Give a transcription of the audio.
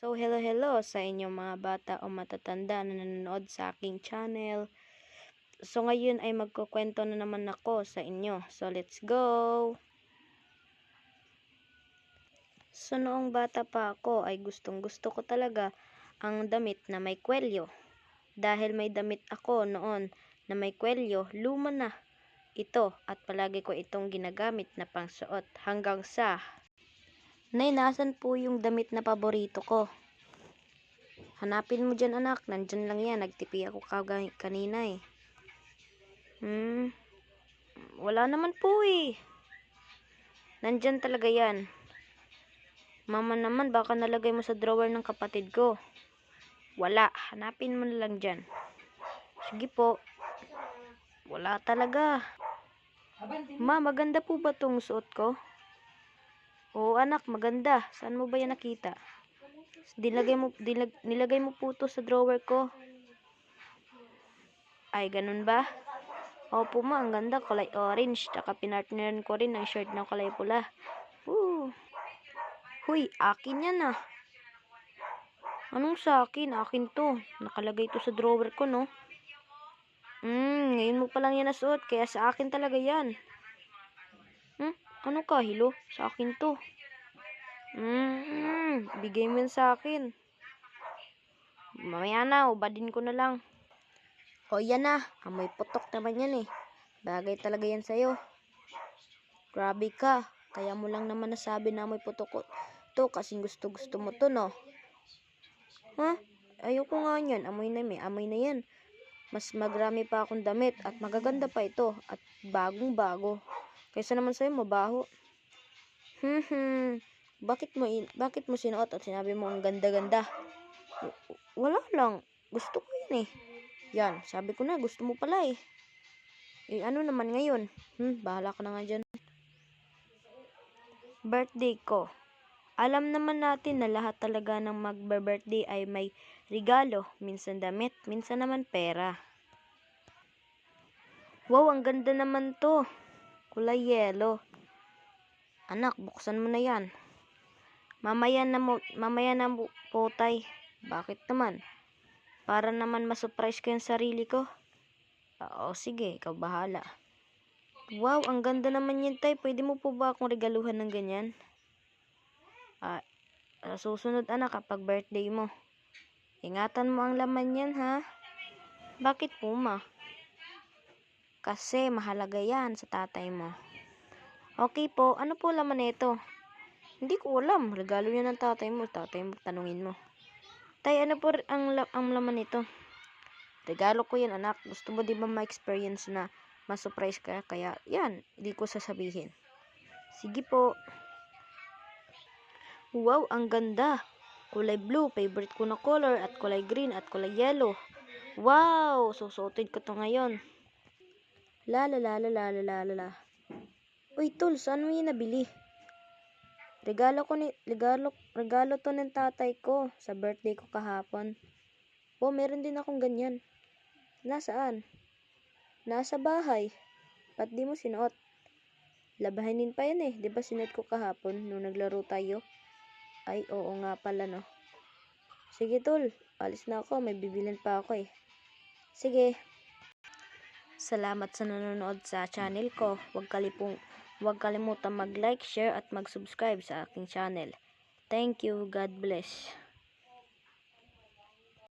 So, hello sa inyong mga bata o matatanda na nanonood sa aking channel. So, ngayon ay magkukwento na naman ako sa inyo. So, let's go! So, noong bata pa ako ay gustong-gusto ko talaga ang damit na may kwelyo. Dahil may damit ako noon na may kwelyo, luma na ito at palagi ko itong ginagamit na pangsuot hanggang sa nasan po yung damit na paborito ko. Hanapin mo dyan anak, nandyan lang yan, nagtipi ako kanina eh. Wala naman po eh. Nandyan talaga yan. Mama naman, baka nalagay mo sa drawer ng kapatid ko. Wala, hanapin mo na lang dyan. Sige po. Wala talaga. Ma, maganda po ba tong suot ko? Oo anak, maganda. Saan mo ba yan nakita? Nilagay mo po to sa drawer ko. Ay, ganun ba? Opo ma, ang ganda, kulay orange. Taka pinartneran ko rin ng shirt ng kulay pula. Huy, akin yan ah. Anong sa akin? Akin to. Nakalagay to sa drawer ko, no? Ngayon mo pa lang yan nasuot, kaya sa akin talaga yan. Ano ka, hilo? Sa akin to. Bigay mo yan sa akin. Mamaya na, ubadin ko na lang. O yan na, amoy putok naman yan eh. Bagay talaga yan sa'yo. Grabe ka, kaya mo lang naman nasabi na amoy putok ko to kasi gusto mo to, no? Ayoko nga yan, amoy na yan. Mas magrami pa akong damit at magaganda pa ito at bagong bago. Kaysa naman sa'yo, mabaho. Bakit mo sinuot at sinabi mo ang ganda-ganda? Wala lang, gusto ko yan eh. Yan, sabi ko na, gusto mo pala eh. Ano naman ngayon? Bahala ka na nga dyan. Birthday ko. Alam naman natin na lahat talaga ng magbe-birthday ay may regalo. Minsan damit, minsan naman pera. Wow, ang ganda naman to. Kulay yellow. Anak, buksan mo na yan. Mamaya na po, tay. Bakit naman? Para naman masurprise ko yung sarili ko. Oo, sige, ikaw bahala. Wow, ang ganda naman yun, tay. Pwede mo po ba akong regaluhan ng ganyan? Susunod anak kapag birthday mo. Ingatan mo ang laman yan, ha? Bakit po, ma? Kasi mahalaga yan sa tatay mo. Okay po, ano po laman nito? Hindi ko alam. Regalo yan ng tatay mo. Tatay mo, tanungin mo. Tay, ano po ang laman nito? Regalo ko yan, anak. Gusto mo di ba ma-experience na ma-surprise ka? Kaya, yan. Hindi ko sasabihin. Sige po. Wow, ang ganda. Kulay blue, favorite ko na color. At kulay green at kulay yellow. Wow, susuotin ko to ngayon. La. Uy, tol, saan mo yun nabili? Regalo to ng tatay ko sa birthday ko kahapon. Meron din akong ganyan. Nasaan? Nasa bahay. Ba't di mo sinuot? Labahanin pa yan eh. Di ba sinuot ko kahapon nung naglaro tayo? Ay, oo nga pala no. Sige tol, alis na ako. May bibilin pa ako eh. Sige. Salamat sa nanonood sa channel ko. Huwag kalimutan mag-like, share at mag-subscribe sa aking channel. Thank you. God bless.